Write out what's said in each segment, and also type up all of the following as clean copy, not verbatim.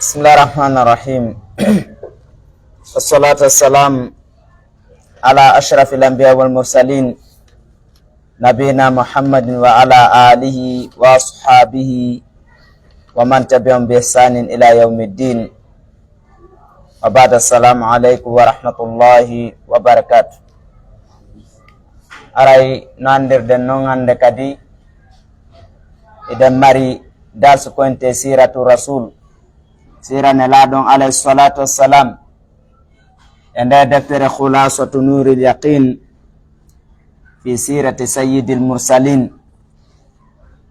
Bismillahirrahmanirrahim. Wassalatu wassalam ala ashrafil anbiya wal mursalin nabiyina Muhammadin wa ala alihi wa ashabihi wa man tabi'ahum bi ihsanin ila yaumiddin. Wa ba'da, assalamu alaikum wa rahmatullahi wa barakatuh. Aray nandirden non hande kadi idan mari darsu konte siratu rasul, sira neladon alayhi salatu wassalam, e nder deftere khulasatu nuril yaqin fi sirati sayyidil mursalin.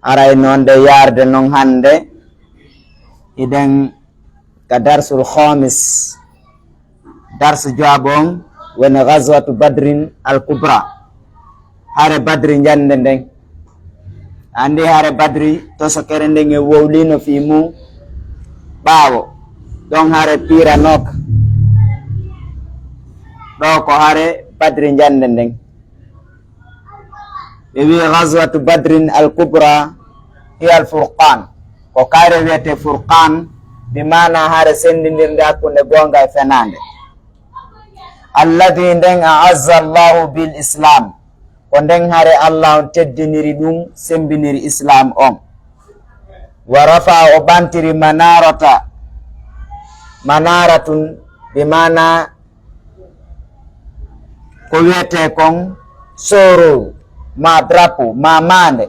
Aray nonde yarde non hande idan ka darsul khamis, darsu jabon woni ghazwatu badrin al kubra, hare badri jande nden. Andi hare badri to sokere nden e wowlino fi mum ɓaawo ɗon hare pira nok ɗo ko hare badri jande nden. ɓe wi ghazwatu badrin al kubra hiya al furqan, ko kare wiyete furqan, bi mana hare sendidirde hakkunde gonga e fenande. Alladhi nden a'azza Allahu bil islam, ko nden hare Allah on teddiniri ɗum, sembiniri islam on. Wa rafa o bantiri manaratun bi mana ko wiyete kon soro ma drapo ma mande.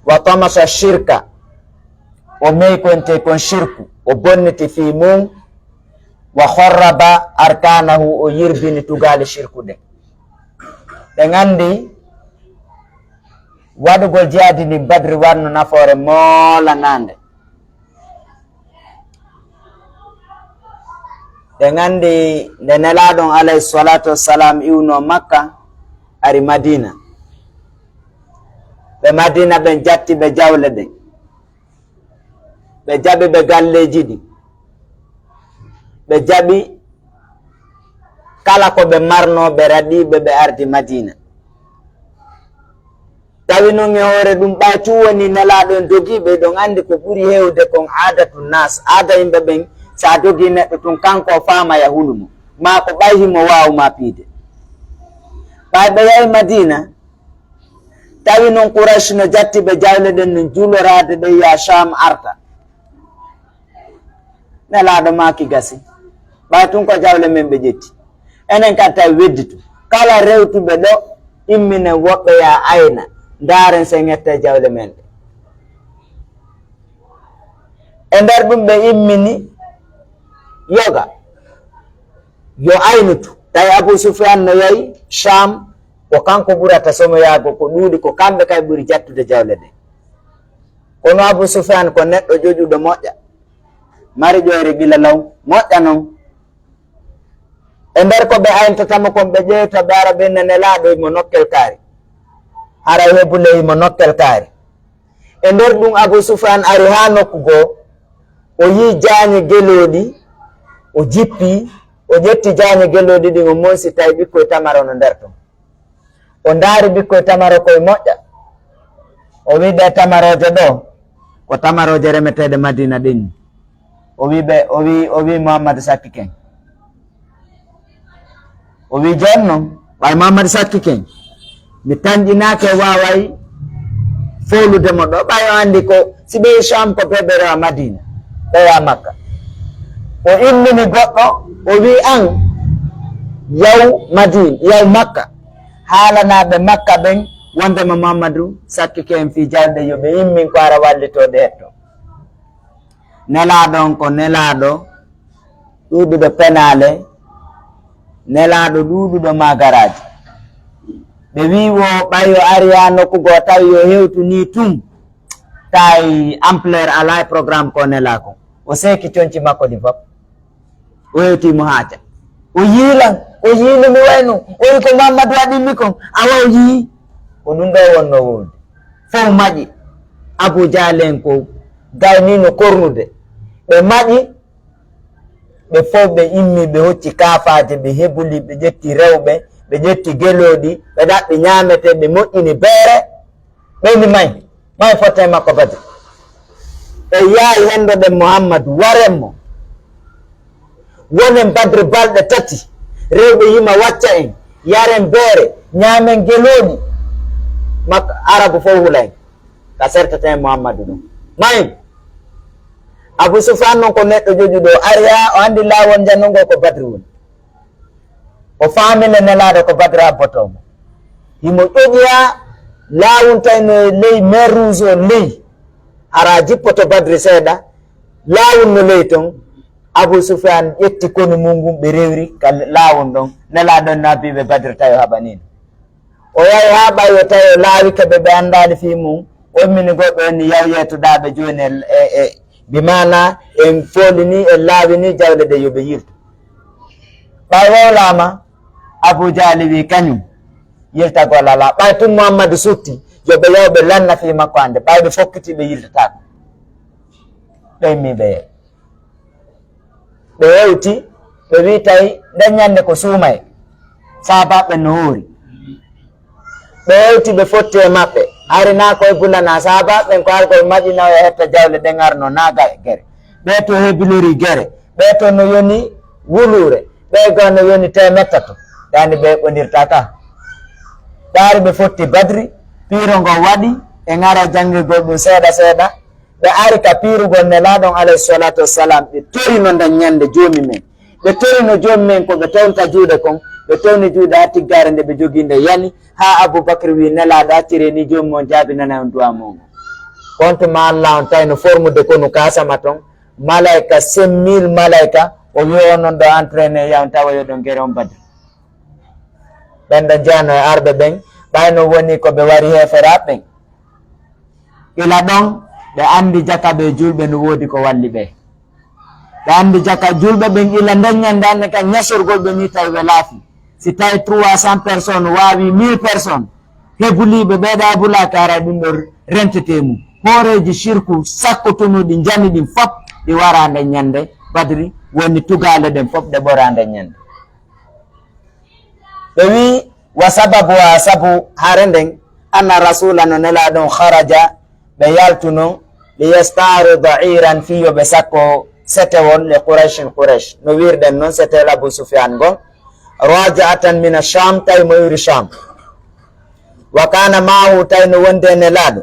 Wa tamasa shirka, o meykonte kon shirku, o bonniti fi mum. Wa kharraba arkanahu, o yirbini tugali shirku de. ɓe gandi waɗugol jihaadi ndi badri wanno nafoore moolanande. ɓe gandi nde nelaɗon alayhi salatu wassalam iwno makka ari madina. ɓe madina ɓen jatti ɓe jawle ɗen, ɓe jaɓi ɓe galleji ɗi, ɓe jaɓi kala ko ɓe marno, ɓe raɗiɓe ɓe ardi madina. tawi noon e hoore ɗum ɓaytu woni nelaɗon dogiɓe ɗon andi ko ɓuri hewde kon adatu nas, aada yimɓe ɓen. sa dogi neɗɗo tun kanko faama yahulumo ma ko ɓayhimo wawuma piide. ɓay ɓe yahi madina, tawi noon Quraysh no jatti ɓe jawle ɗen no julorade ɓe ya Sham arta. nelaɗo maki gasi, ɓay tun ko jawle men ɓe ƴetti. enen kadi tawi wedditu kala rewtuɓe ɗo imminen woɓɓe ya ayna ndaren se ŋette jawle men ɗe. e nder ɗum ɓe immini yoga yo aynutu. tawi Abu Sufyan no yahi Sham, ko kanko ɓurata somo yaago, ko ɗuuɗi ko kamɓe kay ɓuri jattude jawle ɗe. kono Abu Sufyan ko neɗɗo joƴuɗo moƴƴa, mari ƴoyre gila law, moƴƴa noon. e nder ko ɓe ayntatamo kon, ɓe ƴeewta ɓe ara ɓe nelaɗo imo nokkel kaari, hara hebule imo nokkel kaari. e nder ɗum Abu Sufyan ari ha nokku goo, o yi jaañe geloɗi, o jippi, o ƴetti jaañe geloɗi ɗin, o monsi tawi ɓikkoye tamaro no nder ton. o ndaari ɓikkoye tamaro koye moƴƴa, o wi ɓe tamaroje ɗo ko tamaroje remeteɗe madina ɗin. o wi Muhammadu sakki ken, o wi jonnon ɓay Muhammadu sakki ken, mi tanƴinake waway foludemo ɗo. ɓay o andi ko si ɓe Sham ko ɓe rewa madina, ɓeya makka. o immini goɗɗo, o wi an yaw madina, yaw makka, haalanaɓe makka ɓen wondema Muhammadu sakki ken fi jalɗe, yoɓe immin ko ara wallitode hetto. nelaɗon ko nelaɗo ɗuɗuɗo penale, nelaɗo ɗuɗuɗo magaraji. ɓe wi wo ɓayo ari ha nokkugo tawi yo hewtu ni tum, tawi ampleur ala e programme ko nela kon. o seki conci makko ɗi fop, o hewtimo haaja, o yiilan, o yiilumi wayno, o wi ko Mamadou waɗinmi kon, awa o yii. ko ɗum ɗo wonno wonde fof maƴi. Abu Jahl en ko gaynino kornude, ɓe maƴi, ɓe fof ɓe immi, ɓe hocci kaafaje, ɓe heɓuli, ɓe ƴetti rewɓe, ɓe ƴetti geloɗi, ɓe ɗaɓɓi ñamete, ɓe moƴƴini beere, ɓeyni may fotte makko bade. e yaayi hendoɗen Muhammadu waren mo wonen Badre balɗe tati rewɓe yima wacca en yaren beere ñaamen gelooɗi makko arabu fof hula en ka sertata en Muhammadou ɗum mayi Abu Sufyan noon ko neɗɗo joƴuɗo ari ha o andi laawol jannongo ko Badre woni o faamine nelaɗo ko Badre abbotomo himo ƴoƴoya laawuntayno ley mer rouge o ley hara jippoto Badre seeɗa laawol no ley ton Abu Sufyan ƴetti konu mum ɓe rewri ka laawol ɗon nelaɗon nabiɓe Badre tawi haɓanino o yahi ha ɓayo tawi o laawi keɓe ɓe andali fi mum ommini goɓɓe onni yaw yeytuɗaɓe joni bimana en folini en laawini jawle ɗe yoɓe yirtu ɓay wowlama Abu Jahli wi kañum yiltagol ala ɓay tun Muhammadou sutti yoɓe yawɓe lanna fi makko hande ɓayɓe fokkiti ɓe yiltatako ɓeymi ɓe ye ɓe yewti ɓe wi tawi nden ñande ko suumay sahabaɓe no hoori ɓe yewti ɓe fotti e maɓɓe arina koye bulana sahabaɓen ko argol maƴina o hetta jawle ɗen arno naga e gere ɓe to hebilori gere ɓe to no yoni wulure ɓe go no yoni temetta to yani ɓe ɓodirta ka ɓe ari ɓe fotti Badri piiro ngo waɗi e gara jangirgol ɗum seeɗa seeɗa ɓe ari ka piirugol nelaɗon alayhi salatu wassalam ɓe torino nden ñande joomi men ɓe torino joomi men ko ɓe tewnta juuɗe kon ɓe tewni juuɗe ha tiggare nde ɓe joginde yani ha Aboubacry wi nelaɗo accire ni joomi on jaabinana on duwa mon kontuma Allah on tawi no formude konu kasama ton malaika 5000 malaika o wi on noon ɗo entraîné yawn tawa yoɗon guere on Badre ɓenɗo jeyano e arɓe ɓen ɓayno woni koɓe wari heferaɓen ila ɗon ɓe andi jaka ɓe julɓe no woodi ko walli ɓe ɓe andi jaka julɓe ɓen ila nden ñande hande ka ñasorgol ɓe ni tawi ɓe laafi si tawi 300 personnes wawi 1000 personnes hebuliɓe ɓeeɗa bulaka ara ɗum ɗo rentete mum hooreji shirku sakkotunuɗi jani ɗin fop ɗi wara nden ñande Badri woni tugale ɗen fop ɗe ɓora nden ñande ɓe wi wa sababu wa sabu hare nden anna rasula no nelaɗon haraja ɓe yaltuno li yastarida iran fiyo ɓe sakko setewol le Quraish no wirɗen noon setewol Abu Sufyan gon rajaatan min asham tawi mo yuri sham wa kana maahu tawi no wonde nelaɗo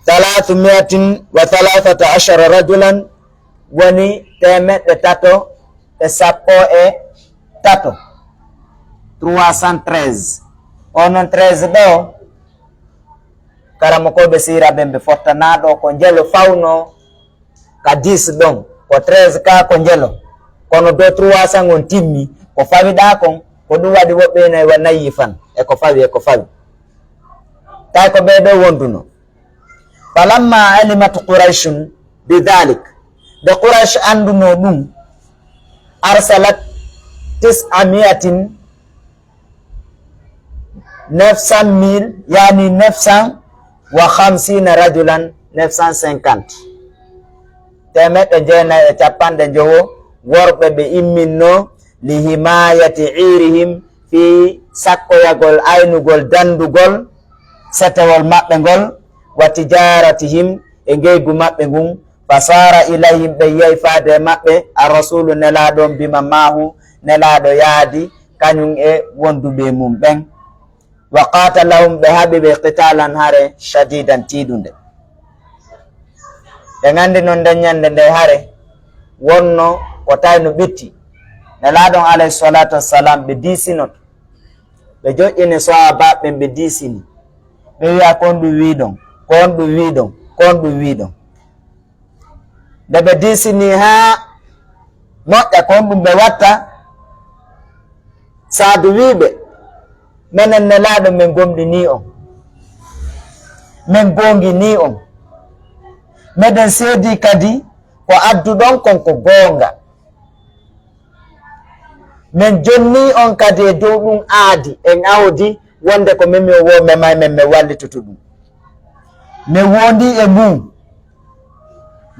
313 rajulan woni 313 313 onon 13 ɗo karamo koɓe sira ɓen ɓe fottanaɗo ko jelo fawno ka 10 ɗon ko 13 ka ko jelo kono do 300 on timmi ko fawiɗa kon ko ɗum waɗi woɓɓe nayi wa nayi fan eko fawi tawi ko ɓeɗo wonduno falamma alimat Qurayshun bidhalik de Quraysh anduno ɗum arsalat 900,000 yani 950 rajulan 950 temeɗɗe jeenayi e capanɗe jowo worɓe ɓe imminno li himayati irihim fi sakkoyagol aynugol dandugol setewol maɓɓe ngol wa tijaratihim e ngeygu maɓɓe ngun fasara ilayhim ɓe yehi faade maɓɓe a rasulu nelaɗon bima mahu nelaɗo yaadi kañum e wonduɓe mum ɓen wa qatalahum ɓe haɓi ɓe qitalan hare shadidan tiiɗunde ɓe gandi noon nden ñande nde hare wonno ko tawi no ɓitti nelaɗon alayhi salatu wassalam ɓe disinoto ɓe joƴƴini sahabaɓe ɓe disini ɓe wiya kon ɗum wiɗon kon ɗum wiɗon kon ɗum wiɗon nde ɓe disini ha moƴƴa kon ɗum ɓe watta saadu wiɓe minen nelaɗo min gomɗini on min gongini on meɗen seedi kadi ko adduɗon konko goonga min jonni on kadi e dow ɗum aadi en awdi wonde ko min mi wo memay men mi wallitoto ɗum mi wondi e mum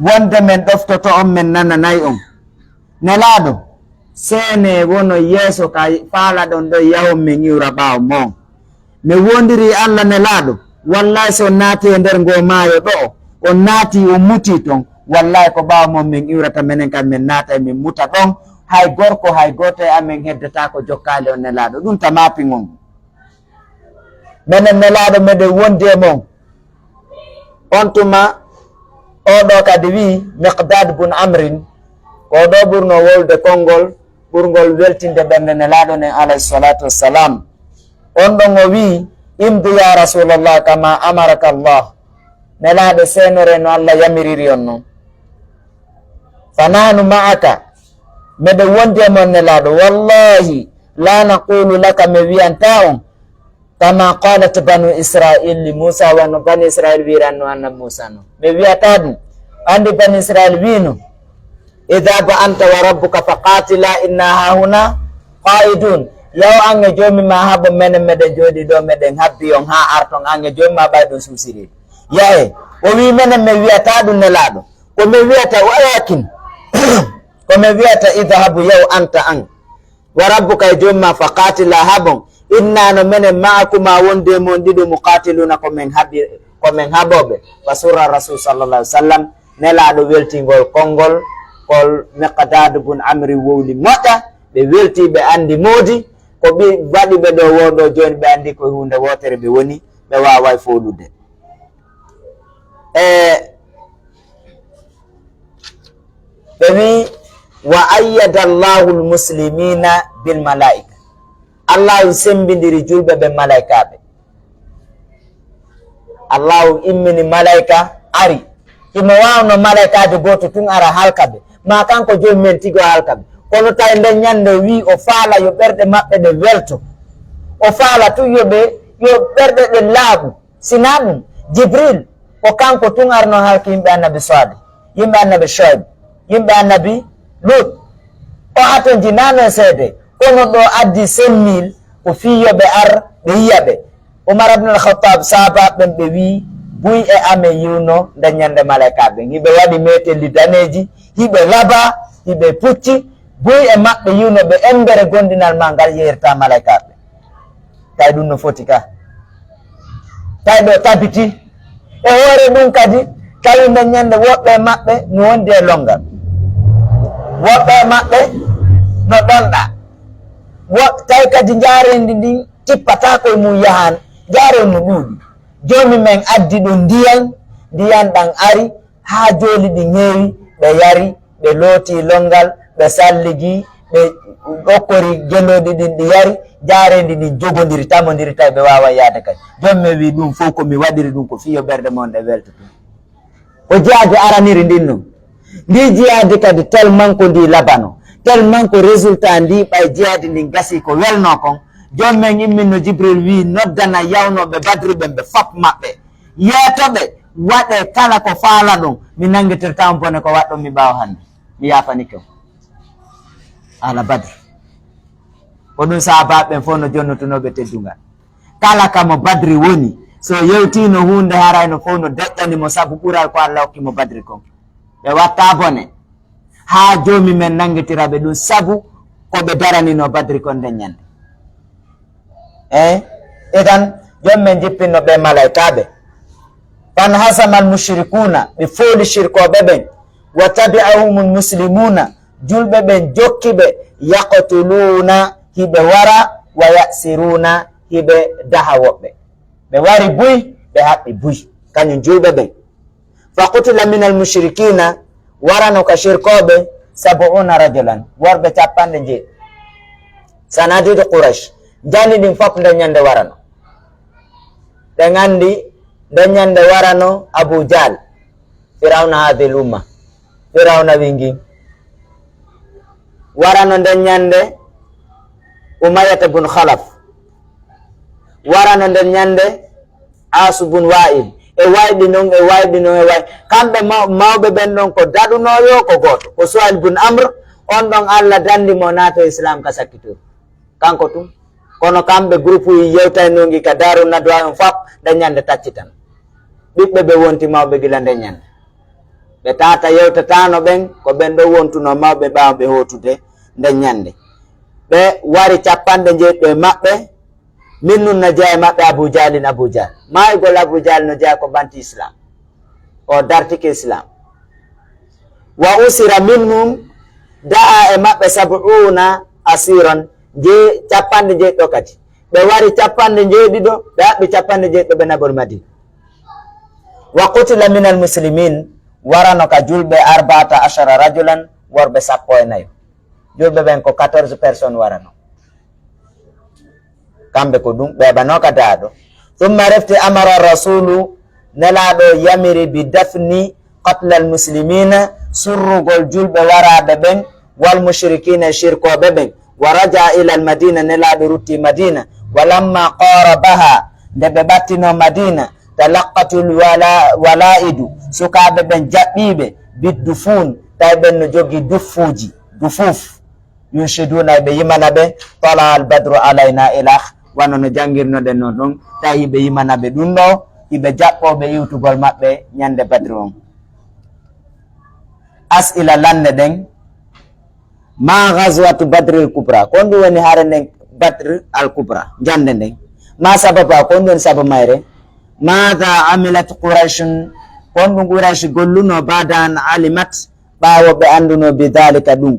wonde min ɗoftoto on min nananayi on nelaɗo sene wono yeeso ka faala ɗon ɗo yahon min iwra ɓaawo mon mi wondiri Allah nelaɗo wallahi so naati e nder ngo maayo ɗo on naati on muti ton wallahi ko ɓaawo mon min iwrata minen kam min naata min muta ɗon hay gorko hay goto e amen heddata ko jokkale on nelaɗo ɗum tamapi ngon menen nelaɗo meɗen wondi e mon on tuma oɗo kadi wi Miqdad bun Amrin ko ɗo ɓurno wolde konngol ɓurgol weltinde ɓernde nelaɗo nen alayhi salatu wassalam on ɗon o wi imdu ya rasulallah kama amaraka Allah nelaɗo senore no Allah yamiriri on noon fananu ma'aka meɗe wondi e mon nelaɗo wallahi la naqulu laka mi wiyanta on kama qalat banu israil li Musa wano bani Israil wiranno annabi Musa no mi wiyata ɗum andi bani Israil wino idhaba anta wa rabbuka faqatila inna hahuna qaidun yaw ange jomi ma haɓo menen meɗen jooɗi ɗo meɗen habbi on ha arton ange jomi ma ɓay ɗum susiri yahe o wi menen mi wiyata ɗum nelaɗo ko mi wiyata walakin ko mi wiyata idhabu yaw anta an wa rabbuka e jomi ma faqatila haɓon inna no menen ma'akuma wonde mon ɗiɗo muqatiluna komin haɓoɓe fa surra rasul sallallahu alaihi wasallam nelaɗo weltingol konngol kol Miqdad bun Amri wowli moƴƴa ɓe welti ɓe andi moodi ko ɓi waɗi ɓe ɗo woɗo joni ɓe andi ko hunde wotere ɓe woni ɓe wawai foɗude ɓe wi wa ayyada Allahu lmuslimina bil malaika Allahu sembidiri julɓe ɓe malaikaɓe Allahu immini malaika ari himo wawno malaikajo goto tun ara halkaɓe ma kanko joni men tigo halkaɓe kono tawi nden ñande wi o faala yo ɓerɗe maɓɓe ɗe welto o faala tun yo ɓerɗe ɗe laaɓu sina ɗum Jibril ko kanko tun arno halka yimɓe annabi Salih yimɓe annabi Shoaib yimɓe annabi Lut o haton jinano e seede kono ɗo addi semmil ko fiyoɓe ar ɓe yiyaɓe Umar ibn al-Khattab sahaba ɓen ɓe wi buy e amen yiwno nde ñande malaikaɓe hiɓe waɗi metelli daneji hiɓe laba hiɓe pucci buy e maɓɓe yiwno ɓe embere gondinal ma ngal yeerta malaikaɓe tawi ɗum no foti ka tawi ɗo tabiti e hoore ɗum kadi tawi nde ñande woɓɓe maɓɓe no wondi e longal woɓɓe maɓɓe no ɗonɗa tawi kadi jarendi ndin tippata koye mum yahan jare no ɗuuɗi jomi men addi ɗum ndiyan ɗan ari ha joli ɗi ŋeewi ɓe yari ɓe looti longal ɓe salligi ɓe ɗokkori gelodi ɗin ɗi yari jarendi ɗin jogodiri tamodiri tawi ɓe wawa yaade kadi jomi men wi ɗum fof komi waɗiri ɗum ko fiyo ɓerde mon ɗe welta ɗum ko jeyade araniri ndin noon ndi jeyade kadi tellement ko ndi labano tellement ko résultat ndi ɓay jeyade ndin gasi ko welno kon joni men imminno Jibril wi noddana yawnoɓe Badri ɓen ɓe fop maɓɓe yeetoɓe waɗe kala ko faala ɗum mi nanguitirtamo bone ko waɗɗo mi ɓawa hande mi yafanike o ala Badri ko ɗum sahabaɓen fof no jonnotonoɓe teddugal kala kamo Badri woni so yewtino hunde harayno fof no deƴƴanimo saabu ɓuural ko Allah hokkimo Badri kon ɓe watta bone ha jomi men nanguitiraɓe ɗum saabu koɓe daranino Badri kon nden ñande idan joni men jippinno ɓe malaikaɓe fan hasama al mushrikuna ɓe fooli shirkoɓe ɓen wa tabi'ahum muslimuna julɓe ɓen jokkiɓe yaqtuluna hiɓe wara wa yasiruna hiɓe daha woɓɓe ɓe wari buy ɓe haɓɓi buy kañum julɓe ɓen fa qutila min al mushrikina warano ka shirkoɓe 70 rajulan worɓe 90 sanadide Quraysh jani ɗin fop nde ñande warano ɓe gandi nde ñande warano Abu Jahl firawna hadil umma firawna wingi warano nde ñande Umayyata bun Khalaf warano nde ñande Asu bun Wa'il e wayɗi noon e wayɗi noon e way kamɓe mawɓe ɓen ɗon ko daɗunoyo ko goto ko Suhayl bun Amr on ɗon Allah dandi mo naato islam ka sakkitor kanko tum kono kamɓe groupe yi yewtaynogi ka Darou Nadwa on fop nde ñande tacci tan ɓiɓɓe ɓe wonti mawɓe gila nde ñande ɓe tata yewtatano ɓen ko ɓen ɗo wontuno mawɓe ɓawɓe hotude nde ñande ɓe wari 90 maɓɓe min nun no jeeya maɓɓe Abu Jahlin Abu Jahl maygol Abu Jahl no jeeya ko banti islam o dartike islam wa usira minhum da'a e maɓɓe sab'una asiran je capanɗe jeeɗiɗo kadi ɓe wari capanɗe jeeɗiɗo ɓe haɓɓi capanɗe jeeɗiɗo ɓe naɓol Madina. Wa qutila min al muslimin warano ka julɓe 14 rajulan worɓe 14. julɓe ɓen ko 14 personnes warano kamɓe ko ɗum ɓeɓano ka daɗo. Thumma refti amara rasulu nelaɗo yamiri bi dafni qatla al muslimina surrugol julɓe waraɓe ɓen wal mushrikina shirkoɓe ɓen wa raja ila al madina nelaɗo rutti madina wa lamma qarabaha nde ɓe ɓattino madina talaqatul walaidu sukaɓe ɓen jaɓɓiɓe biddufun tawi ɓen no jogi duffuji dufuf yunshiduna ɓe yimana ɓe tala al badru alayna ilah wano no jangirnoɗen noon ɗon tawi hiɓe yimana ɓe ɗum ɗo hiɓe jaɓɓoɓe iwtugol maɓɓe ñande badru on. As'ila lande ɗen ma ghazwatu badri al kubra kon ɗum woni hare nden badre al kubra jande nden ma sababa kon ɗum woni sabu mayre madha amilat quraish kon ɗum quraish golluno bada an alimat ɓawo ɓe anduno bidhalika ɗum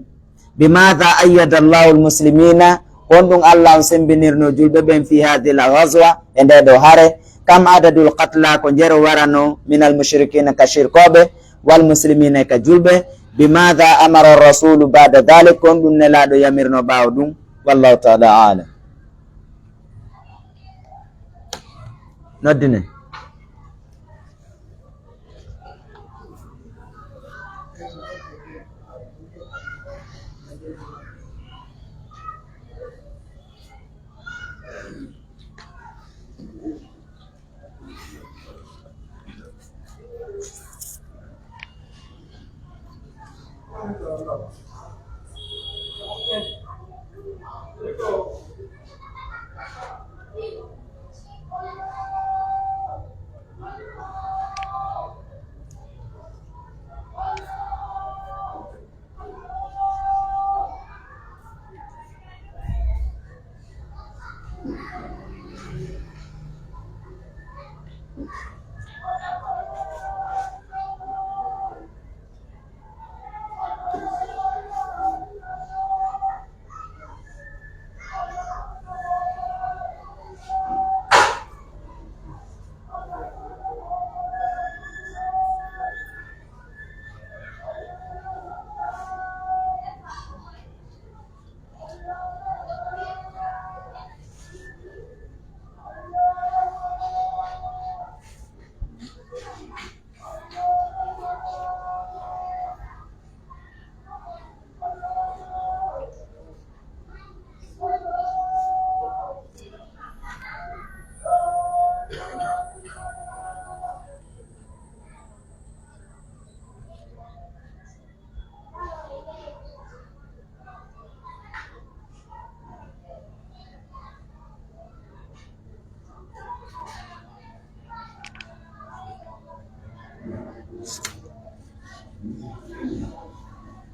bimadha ayyada allahu almuslimina kon ɗum allah on sembinirno julɓe ɓen fi hadhihi al ghazwa e nde ɗo hare kam adadul qatla ko jero warano min al mushrikina ka shirkoɓe wal muslimina ka julɓe bimadha amara rasulu bada dhalik kon ɗum nelaɗo yamirno ɓawo ɗum wallahu taala alam. noddine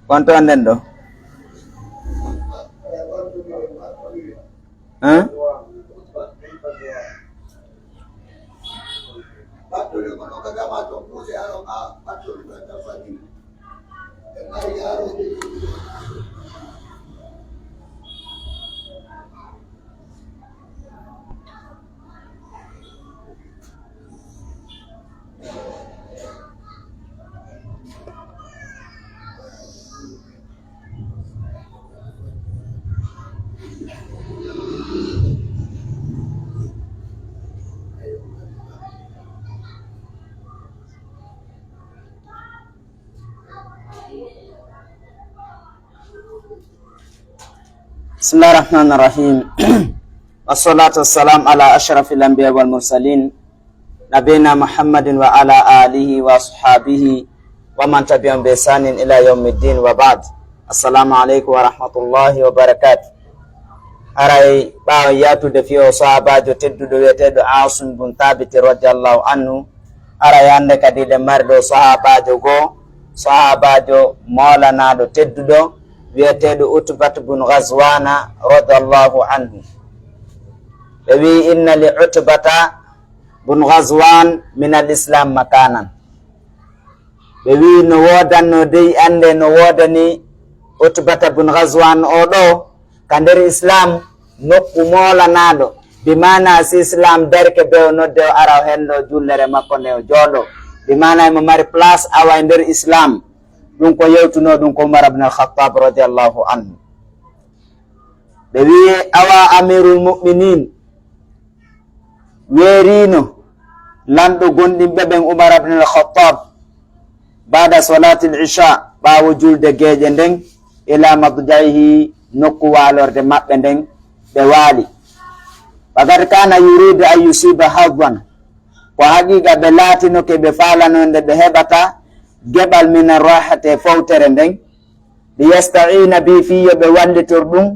konto anden ɗo Bismillahirrahmanirrahim. Wassalatu wassalam ala ashrafil anbiya wal mursalin nabiyina Muhammadin wa ala alihi wa ashabihi wa man tabi'ahum bi ihsanin ila yaumiddin wa ba'd. Assalamu alaikum wa rahmatullahi wa barakatuh. Aray ɓawo yatude fiyo sahabajo tedduɗo wiyeteɗo Asim bun Thabit radiyallahu anhu aray hande kadi ɗe mari ɗo sahabajo goo sahabajo molanaɗo tedduɗo wiyeteɗo Utbat bun Ghazwana radiyallahu anhu. ɓe wi inna li Utbata bun Ghazwan min al islam makanan. ɓe wi no wodanno dey ande no wodani Utbata bun Ghazwan oɗo ka nder islam nokku molanaɗo bimana si islam derke be o nodde o ara o henno jullere makko nde o jooɗo bimana mo mari place awa e nder islam. ɗum ko yewtuno ɗum ko Umar ibn al-Khattab radiallahu anhu. ɓe wi awa amirul mu'minin weerino lanɗo gonɗinɓe ɓen Umar ibn al-Khattab bada salati l-isha ɓawo julde geeƴe nden ila madjaihi nokku walorde maɓɓe nden ɓe waali. faqad kana yuridu an yusiba hadwan ko haqiqa ɓe laatino ke ɓe falanonde ɓe heɓata geɓal min arrahate fowtere nden li yasta'ina bi fiyo ɓe wallitor ɗum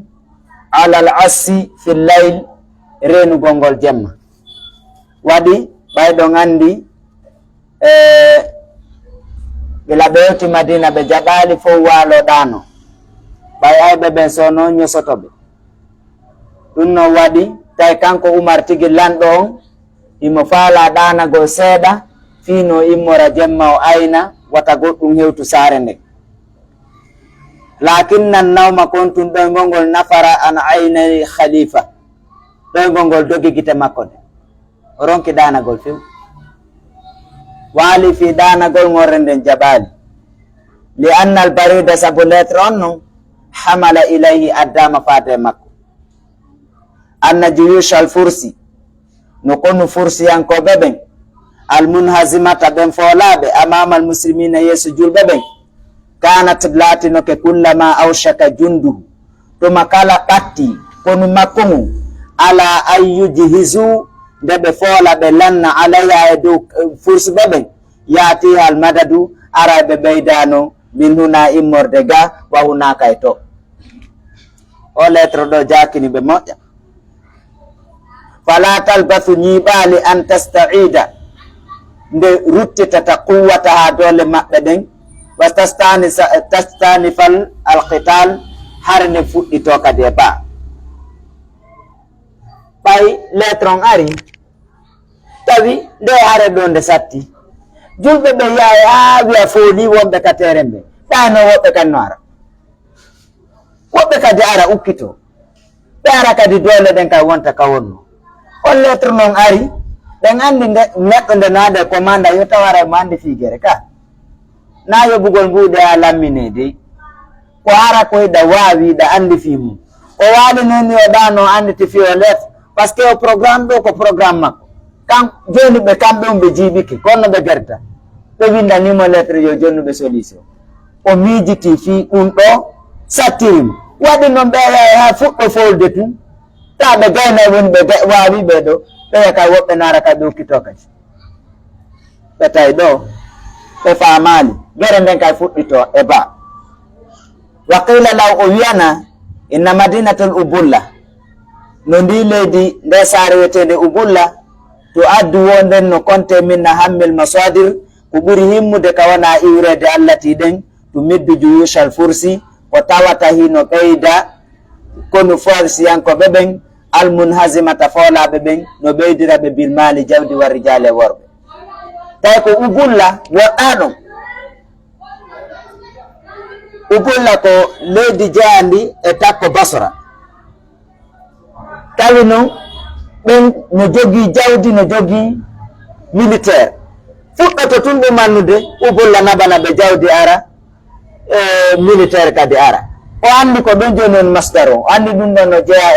ala al assi fi llayl renugol ngol jemma. waɗi ɓayɗon andi gila ɓe yewti Madina ɓe jaɓali fof waloɗano ɓay ayɓe ɓen sono ñosotoɓe. ɗum non waɗi tawi kanko Umar tigi lanɗo on imo faala ɗanagol seeɗa fino immora jemma o ayna wata goɗɗum hewtu saare nden. lakinnan nawma kontum ɗoygol ngol nafara an aynai khalifa ɗoygol ngol dogi gite makko de o ronki ɗanagol few waali fi ɗanagol ngorre nden jaɓali li anna al barida sabu lettre on non hamala ilayhi addama faade makko anna juyush al fursi no konu fursiyankoɓe ɓen al munhazimata ɓen foolaɓe amama al muslimina yeeso julɓe ɓen kanat laatinoke kullama awshaka junduhu tuma kala ɓatti konu makko mum ala an yujhizu nde ɓe foola ɓe lanna alayha e dow fursuɓe ɓen yaatiha al madadu ara ɓe ɓeydano min huna immorde ga wa hunaka e to. o lettre ɗo jakini ɓe moƴƴa. fala talbathu ñiɓali an tasta'ida nde ruttitata quwwata ha dole maɓɓe ɗen wa tastanifal alqital har ne fuɗɗito kadi e ba. ɓay lettre on ari tawi nde hare ɗo nde satti julɓe ɓe yaha ha wiya fooli wonɓe ka teren ɓe ɗano woɓɓe kadi no ara woɓɓe kadi ara ukkito ɓe ara kadi dole ɗen kay wonta ka wonno. on lettre noon ari ɓen andi neɗɗo nde naade commande yo tawara mo andi figere ka na yoɓugol mbuɗe ha lammine dey ko ara ko yiɗa wawiɗa andi fi mum o waali noni o ɗano anditi fi o lettre par ce que o programme ɗo ko programme makko kan joni ɓe kamɓe ɓe jiiɓike konno ɓe gerta ɓe windanimo lettre yo jonnuɓe solution o miijiti fi ɗum ɗo sattirimo waɗi noon ɓe ha fuɗɗo folde tun ta ɓe gayna woni ɓe wawi ɓe ɗo ɓeya ka woɓɓe nara ka ɓe ukkito kadi ɓe tawi ɗo ɓe famali gere nden kay fuɗɗito e ba. wa qila law o wiyana inna madinatul ubulla no ndi leydi nde saare wiyetede ubulla to addu wonden no konte minna hammil masadir ko ɓuri himmude ka wona iwrede allati ɗen to middu juyushal fursi ko tawata hino ɓeyda kono forsiyankoɓe ɓen almunhazimata foolaɓe ɓen no ɓeydiraɓe bilmali jawdi war rijale worɓe. tawi ko ubulla woɗɗa ɗon ubulla ko leydi jeyandi e takko basra tawi noon ɓen no jogii jawdi no jogii militaire fuɗɗoto tun ɗum annude ubulla nabana ɓe jawdi ara militaire kadi ara o anndi ko ɗon joni on masdar o anndi ɗum ɗon no jeeya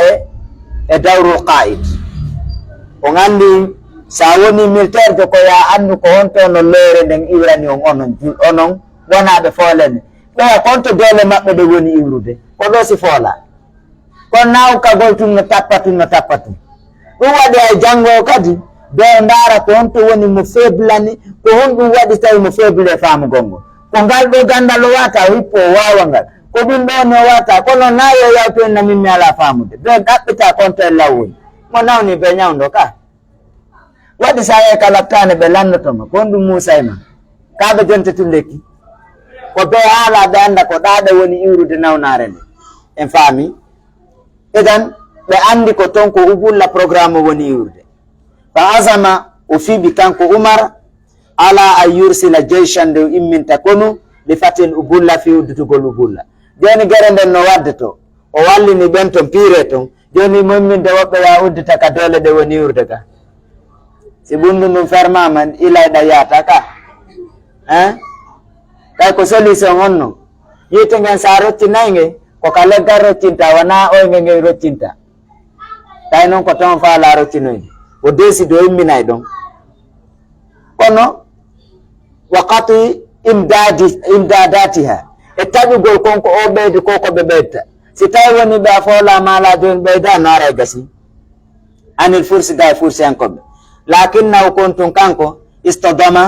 e dawrul qa'id on anndi sa woni militaire jo ko ya anndu ko honto no leere nden iwrani on onon wonaɓe foolene ɓeya konto dole maɓɓe ɗe woni iwrude ko ɗo si foola kono nawkagol tun no tappa tun ɗum waɗi hay janngo kadi ɓe ndaara ko honto woni mo faiblani ko hon ɗum waɗi tawi mo faible e faamugol ngol ko ngal ɗo gandal o wata o hippo o wawa ngal ko ɗum ɗo no wata kono nayo yawto en naminmi ala faamude ɓe ɗaɓɓita konto e lawol mo nawni ɓe ñawdo ka waɗi sa e kala tane ɓe lannotoma ko ɗum Moussa ma kaɓe jontetu lekki ko ɓe haala ɓe anda ko ɗaɗe woni iwrude nawnare nde en faami edan ɓe andi ko ton ko ubulla programme woni iwrude fa azama o fiɓi kanko Umar ala an yursila jeyshan nde imminta konu li fatil ubulla fi uddutugol ubulla joni gere nden no wadde to o wallini ɓen ton piire ton joni momminde woɓɓe ya uddita ka dole ɗe woni urde ka si ɓundu ndum fermama ilayɗa yaata ka kay ko solution honno yite ngen sa rottinayge koka leggal rottinta wona oyge ngen rottinta tay noon ko ton faala rottinoyde o décide o imminay ɗon kono wakati imdadatiha e taƴugol konko o ɓeyde koko ɓe ɓeydta si tawi woni ɓe a foolama ala joni ɓeyda no ara e gasi anil fursi ga e fursi hankoɓe lakinnahu kontum kanko istadama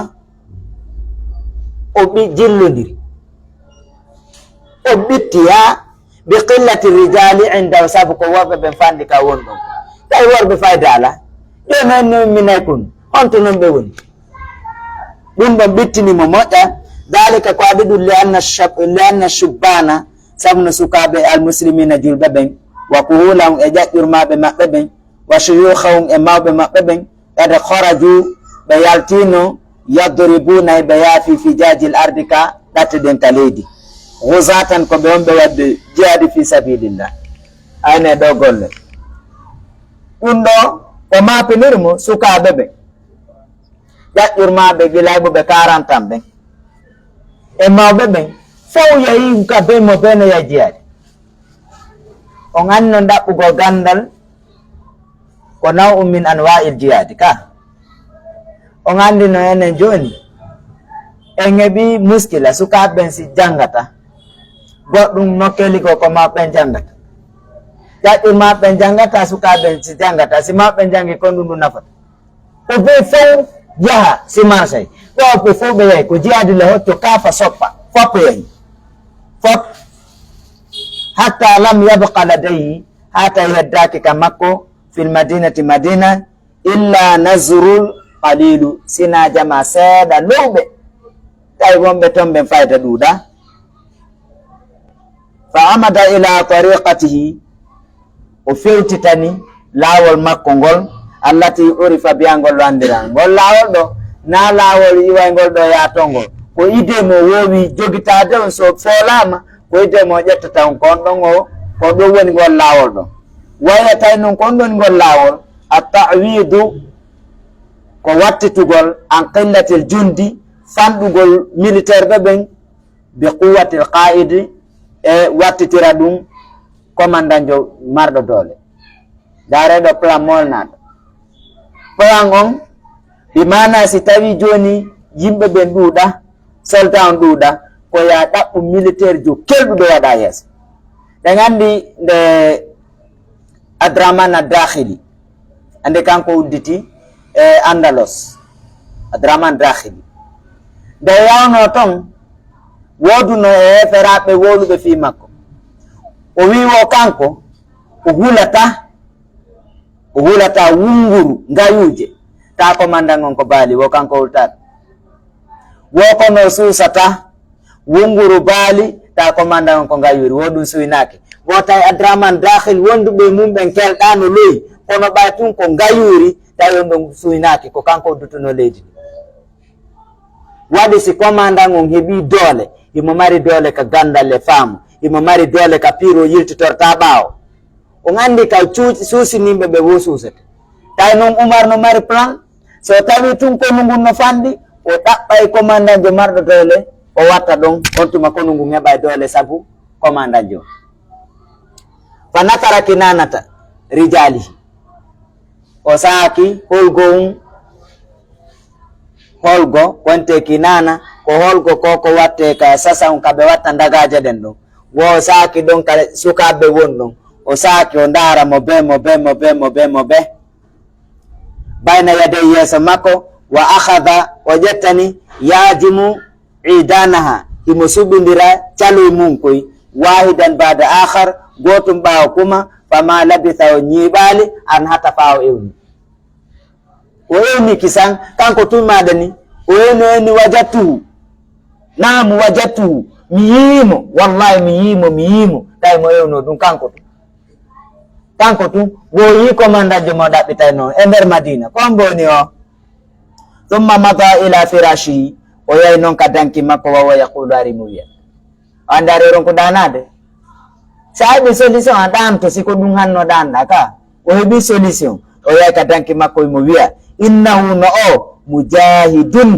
o jillodiri o ɓitti ha bi qillati rijali indahu sabu ko worɓe ɓen fanɗi ka woni ɗon tawi worɓe fayda ala joni henni minay kon honto noon ɓe woni ɗum ɗon ɓittinimo moƴƴa dalika ko aɗi ɗum li anna shubbana sabu no sukaɓe almuslimina julɓe ɓen wa kuhulahum e ƴaƴƴurmaɓe maɓɓe ɓen wa shuyukhahum e mawɓe maɓɓe ɓen ɓede horaju ɓe yaltino yadribuna ɓe yaafi fijajil ardi ka ɗatte ɗen ka leydi husatan ko ɓe on ɓe wadde jihadi fi sabilillah ayne ɗo golle ɗum ɗo o mapinirmo sukaɓe ɓe ƴaƴƴurmaɓe gilayɓuɓe 40 ans ɓen e mawɓe ɓen fof yehi ka be mo be no yahi jihadi on andi no ɗaɓɓugol gandal ko naw min anwa'il jihadi ka on andi no enen joni en heɓi muskila sukaɓe ɓen si jangata goɗɗum nokkeli ko mawɓe jangata ƴaƴƴurmaɓe jangata sukaɓe ɓen si jangata si mawɓe jangi kon ɗum ɗum nafata ko be fof yaha si marsay ɗo ɓe fof ɓe yahi ko jihadi le hotto kafa soppa fop yahi fop hatta lam yabqa ladayhi ha tawi heddaki ka makko fil madinati madina illa nazrul qalilu sina jama seeɗa lowɓe tawi wonɓe toon ɓen fayda ɗuuɗa fa amada ila tariqatihi o fewtitani laawol makko ngol allati urifa biyangol andira ngol laawol ɗo na laawol iwaygol ɗo yatongol ko ide mo wowi jogitade on so foolama ko ide mo ƴettata on kon ɗon o ko ɗum woni ngol laawol ɗon wayatay noon kon ɗon ngol laawol a tawidu ko wattitugol an qillatil jundi fanɗugol militaire ɓe ɓen bi quwatil qaidi e wattitira ɗum commandant jo marɗo doole dareɗo plan molnaɗo plan on ɗi mana si tawi joni yimɓe ɓen ɗuuɗa soldat on ɗuuɗa ko ya ɗaɓɓu militaire jo kelɗuɗo waɗa yeeso ɗen andi nde Abdraman Dakhili ande kanko udditi e Andalos Abdraman Dakhili nde yawno ton woduno e heferaɓe woluɓe fi makko o wiwo kanko o hulata wunguru ngayuje ta commandant on ko baali wo kanko hultaɗo wo kono suusata wunguru baali ta commandant on ko ngayuri wo ɗum suynaki wo tawi Abdraman Dakhil wonduɓe mumɓen kelɗano loyi kono ɓay tun ko ngayuri tawi on ɗon suynaki ko kanko uddutuno leydi waɗi si commandant on heeɓi doole imo mari doole ka gandal e faamu imo mari doole ka piiro yiltitorta ɓaawo on andi ka suusinimɓe ɓe wo suusete tawi noon Oumar no mari plan so tawi tun konungu no fanɗi o ɗaɓɓay commandant jo marɗo doole o watta ɗon on tuma konungu heɓa doole sabu commandant jo fa nakara kinanata rijali o saaki holgo wonte kinana ko holgo ko watte ka sasa on kaɓe watta dagaje ɗen ɗon wo saaki ɗon ka sukaɓe won ɗon o saaki o ndaara mo be bayna yade yeeso makko wa akhadha o ƴettani yajimu idanaha himo suɓidira caloy mum koy wahidan bada akhar gotum ɓaawo kuma fama labitha o ñiiɓaali an hata fa o ewni kisan kanko tummaɗa ni o eni wajattuhu namu wajattuhu mi yiimo wallahi mi yiimo tawi mo ewno ɗum kanko tum wo yi commandant jo mo ɗaɓɓitayno e nder madina kon boni o thumma mada ila firashihi o yahi noon ka danki makko wawa yaqulu ari mo wiya o andi ari ronko danade sa heɓi solution a ɗanto siko ɗum hanno ɗanɗa ka o heɓi solution o yahi ka danki makko mo wiya innahu no o mujahidun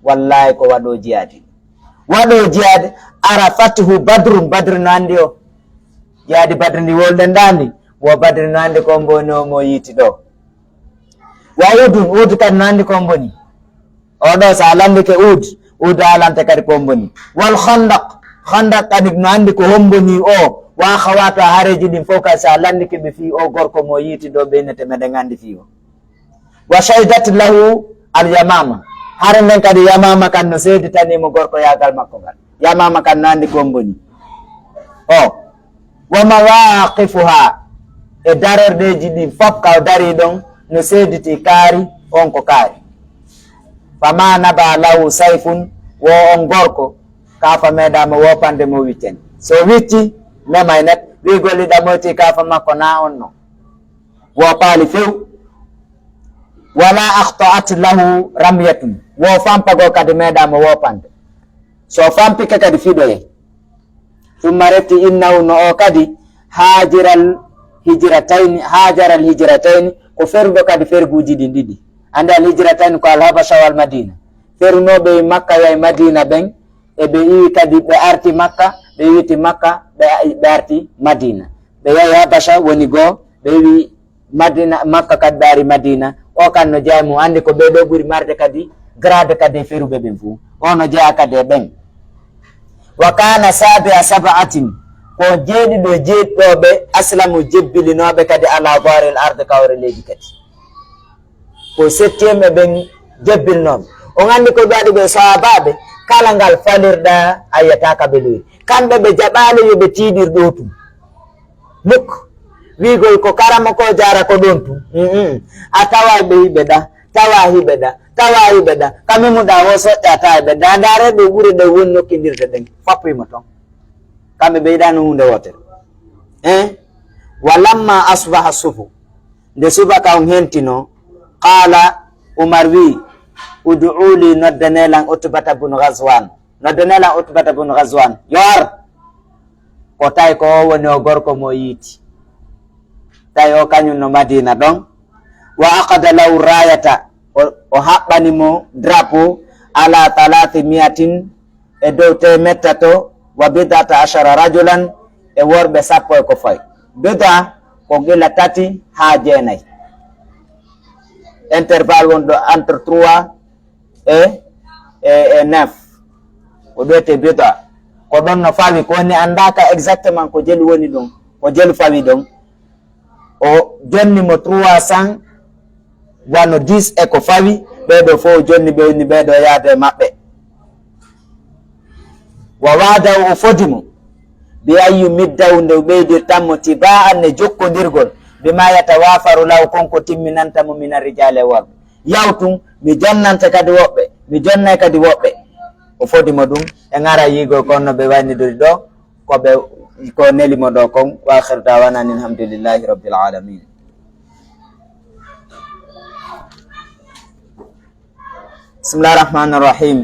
wallahi ko waɗo jihadi arafatuhu badre no andi o jihadi badre ndi wolɗen ɗandi wo badre no andi ko mboni o mo yiiti ɗo wa ud kadi no andi ko mboni oɗo sa landike ud alante kadi ko mboni wal khandaq kadi no andi ko homboni o wa khawato hareji ɗin fof kadi sa landike ɓe fi o gorko mo yiiti ɗo ɓeynete meɗen andi fi o wa shaidat lahu alyamama hare nden kadi yamama kan no seeditanimo gorko yagal makko ngal yamama kan no andi ko mboni o wa mawaqifuha e darordeji ɗin fof ka o dari ɗon no seediti kaari on ko kaari fama naba lahu sayfun wo on gorko kafa meeɗama wopande mo witten so witti memay net wi golliɗa moti kafa makko na on no wo paali few wala akhtaat lahu ramyatun wo fampago kadi meeɗama wopande so fampike kadi fiɗoye thumma refti innahu no o kadi hajaral hijratayni ko fergo kadi ferguji ɗin ɗiɗi ande al hijratayni ko al habasha wal madina fernoɓe makka yay madina ɓen e ɓe iwi kadi ɓe arti makka ɓe witi makka ɓe arti madina ɓe yahi habasha woni goo ɓe wi madina makka kadi ɓe ari madina o kan no jeeya mum andi ko ɓeɗo ɓuuri marde kadi grade kadi e feruɓe ɓen fuu ono jeeya kadi e ɓen wa kana sabi a sab'atin ko jeeɗiɗo jeeɗɗoɓe aslamu jebbilinoɓe kadi ala baril arde kawre leydi kadi ko 7e ɓen jebbilnoɓe on andi ko waɗi ɓe sahabaɓe kala ngal falirɗa ayiyataka ɓe loyi kamɓe ɓe jaɓali yoɓe tiiɗir ɗo tum muk wigol ko karama ko jara ko ɗon tum a tawa ɓe hiɓe ɗa kamimuɗa wo soƴƴata e ɓe da ndare ɗo ɓuuri ɗe woni nokkidirde ɗen fappima toon kamɓe ɓe yiɗano hunde wotere walamma asbaha sufu nde subaka on hentino qala umar wi uduuli noddanelan utbata bun ghazwan yor ko tawi ko o woni o gorko mo yiiti tawi o kañum no madina ɗon wa aqada law rayata o haɓɓani mo drapeau ala 300 e dow temetato wa bidata ashara rajulan e worɓe 10 ko fayi bida ko gila 3 ha 9 intervalle wonɗo entre 3 e 9 ko ɗoyte bida ko ɗon no fawi ko woni andaka exactement ko jeli woni ɗon ko jeli fawi ɗon o jonni mo 300 wano 10 e ko fawi ɓeɗo fof jonni ɓe woni ɓeɗo yaade maɓɓe wa wadaw o fodimo bi ayyu middaw nde ɓeydirtanmo tiba'an ne jokkodirgol bima yatawafaru law konko timminantamo min arrijale worɓe yawtum mi jonnante kadi woɓɓe mi jonnay kadi woɓɓe o fodimo ɗum e ngara yigo konno ɓe waynidori ɗo koɓe ko nelimo ɗo kon wa akhiru dawana alhamdulillahi rabbil alamin. Bismillahir Rahmanir Rahim.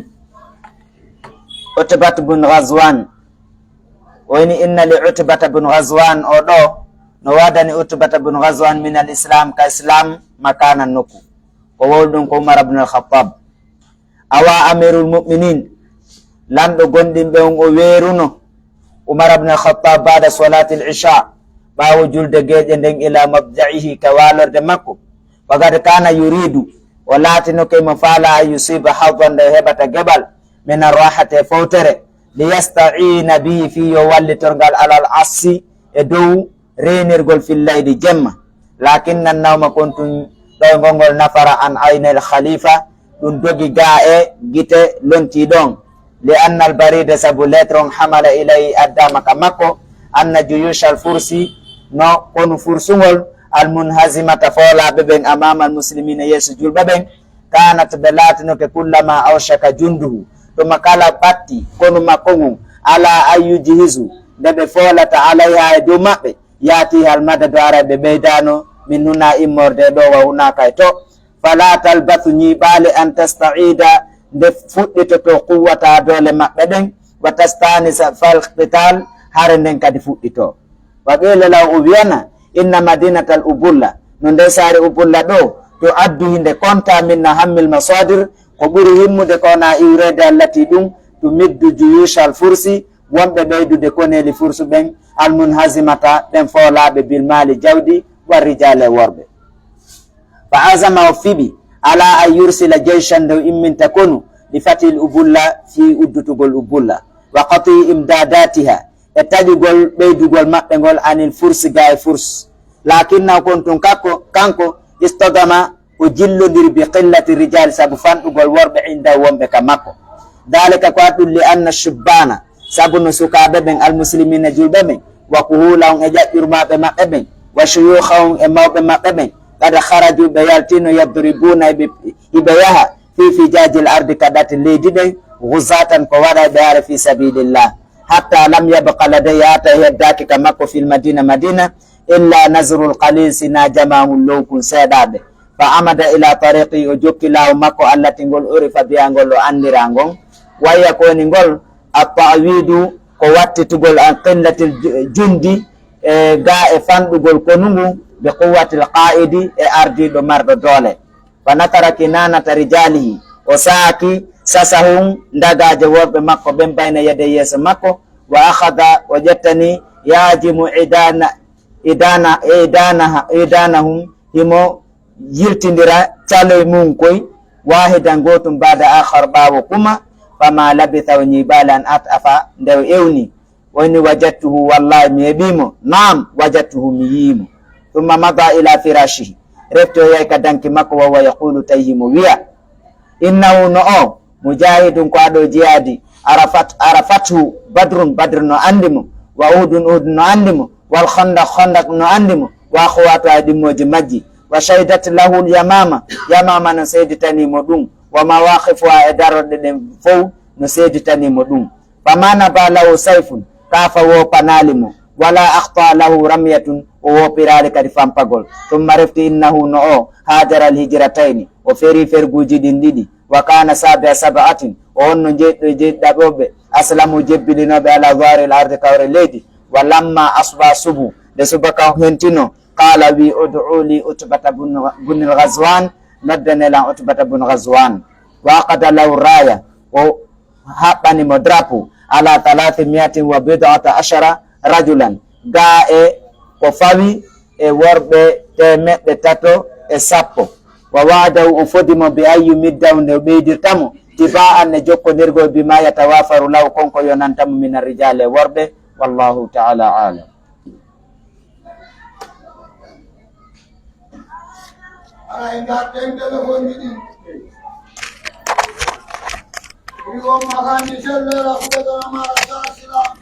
Utbata bun Ghazwan woni inna li Utbata bun Ghazwan o ɗo no wadani Utbata bun Ghazwan min al islam ka islam makanan nokku ko wolɗum ko Umar ibn al-Khattab awa amirul mu'minin lamɗo gonɗinɓe on o weeruno Umar ibn al-Khattab bada salati al-isha ɓawo julde geeƴe nden ila mabda'ihi ka walorde makko wagad kana yuridu o laatino kemo faala a yusiba hadan nde heɓata geɓal min arrahate fowtere liyasta'ina bihi fi yo wallitorgal alal assi e dow renirgol fillaydi jemma lakinna nawma kontum ɗo ngolngol nafara an aynel khalifa ɗum dogi ga e gite lonti ɗon li anna al barida sabu lettre on hamala ilay addama ka makko anna juyushal fursi no kono fursugol al munhazimata folaɓe ɓen amama al muslimina yeeso julɓe ɓen kanat ɓe latinoke kullama awshaka junduhu tuma kala batti kono makko ngun ala ayyuji hisu nde ɓe folata alayha e dow maɓɓe yaati hal madado ara ɓe ɓeydano min nuna immorde ɗo wa hunaka e to fala talbathu ñiɓale an tasta'ida nde fuɗɗitoto quwwata dole maɓɓe ɗen wa tastanisa fal qital hare nden kadi fuɗɗito wa qila lahu ubiyana inna madinatal ubulla no nde saare ubulla ɗo to addu hinde konta min na hammil masadir ko ɓuri himmude kona iwrede allati ɗum to middu juyushal fursi wonɓe ɓeydude koneli fursu ɓen almunhazimata ɓen foolaɓe bilmali jawdi warrijale worɓe fa azama o fiɓi ala an yursila jeyshan ndew imminta konu li fatil ubulla fi uddutugol ubulla wa qati imdadatiha e taƴugol ɓeydugol maɓɓe ngol anil fursi ga e furs lakinna kon tun kanko istodama o jillodiri bi qillati rijal saabu fanɗugol worɓe inda wonɓe ka makko dalika ko aɗɗum li anna shubbana saabu no sukaɓe ɓen almuslimina julɓe ɓen wa kuhulahum e ƴaƴƴurmaɓe maɓɓe ɓen wa shuyuhahum e mawɓe maɓɓe ɓen kada haraju ɓe yaltino yadribuna hiɓe yaha fi fijajil ardi kaɗati leydi ɗen gusatan ko waɗa ɓe ara fi sabilillah hatta lam yabqa laday hata heddaki ka makko fil madina illa nazrul qalil sina jamahum lowkun seeɗaɓe fa amada ila tariqi o jokki lawo makko allati ngol urifa biyangol o andira ngon wayya koni ngol attawidu ko wattitugol an qillatil jundi ga e fanɗugol konungu bi quwwatil qa'idi e ardiɗo marɗo doole fa nakara kinanata rijalihi o saaki sasahum ndagaje worɓe makko ɓen bayna yede yeeso makko wa akhada o ƴettani yajimu idanahum himo yirtindira caloye mum koy wahidan gotum bada akhar ɓawo kuma fama labitha o ñiɓali an atafa ndew ewni woni wajadtuhu wallahi mi heɓimo nam wajadtuhu mi yiimo thumma mada ila firashihi refti o yay ka danki makko wawa yaqulu tawi mo wiya innahu no o mujahidun ko aɗo jeyadi arafathu badre no andimo wa uhudun no andimo wal khandak no andimo wa akhwatu a ɗimmoji majji wa shaidat lahu yamama no seeditanimo ɗum wa mawaqifu a e daroɗe ɗen fof no seeditanimo ɗum famana ba lahu sayfun kafa wopanalimo wala akhta lahu ramyatun o wopirali kadi fampagol tumma refti innahu no o hajara al hijratayni o feri ferguji ɗin ɗiɗi wa kana sabia sab'atin o wonno jeɗɗaɓoɓe aslamu jebbilinoɓe ala waril arde kawre leydi wa lamma asba subu nde subaka hentino qala wi ud'u li utbata bunil ghazwan noddanelan utbata bun ghazwan wa qada law raya o haɓɓanimo drapeau ala 310 rajulan ga e ko fawi e worɓe 310 wa wa'adahu o fodimo bi ayyu middaw nde ɓeydirtamo tiba'an ne jokkodirgol bima yatawafaru law konko yonantamo min arrijal e worɓe wallahu ta'ala alam. Ay ngaten telefon ɗiɗi wiwo mahani sellera fuɗeɗonamara sa silam